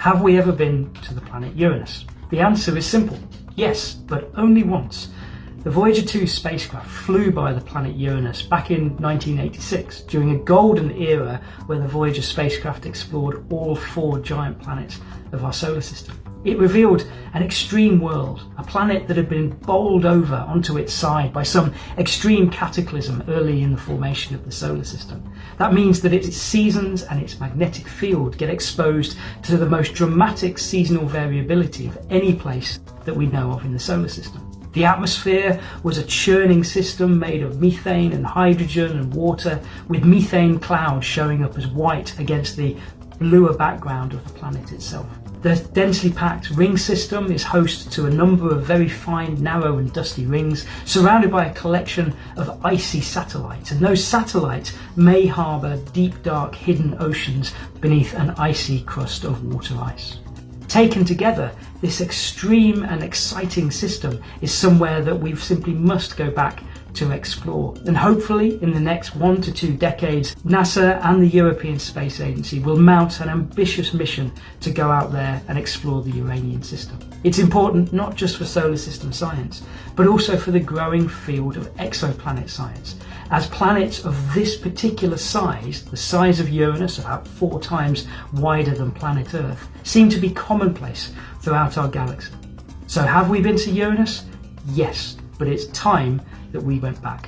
Have we ever been to the planet Uranus? The answer is simple, yes, but only once. The Voyager 2 spacecraft flew by the planet Uranus back in 1986 during a golden era where the Voyager spacecraft explored all 4 giant planets of our solar system. It revealed an extreme world, a planet that had been bowled over onto its side by some extreme cataclysm early in the formation of the solar system. That means that its seasons and its magnetic field get exposed to the most dramatic seasonal variability of any place that we know of in the solar system. The atmosphere was a churning system made of methane and hydrogen and water, with methane clouds showing up as white against the bluer background of the planet itself. The densely packed ring system is host to a number of very fine, narrow and dusty rings surrounded by a collection of icy satellites, and those satellites may harbour deep, dark, hidden oceans beneath an icy crust of water ice. Taken together, this extreme and exciting system is somewhere that we simply must go back to explore. And hopefully in the next 1 to 2 decades, NASA and the European Space Agency will mount an ambitious mission to go out there and explore the Uranian system. It's important not just for solar system science, but also for the growing field of exoplanet science, as planets of this particular size, the size of Uranus, about 4 times wider than planet Earth, seem to be commonplace throughout our galaxy. So have we been to Uranus? Yes, but it's time that we went back.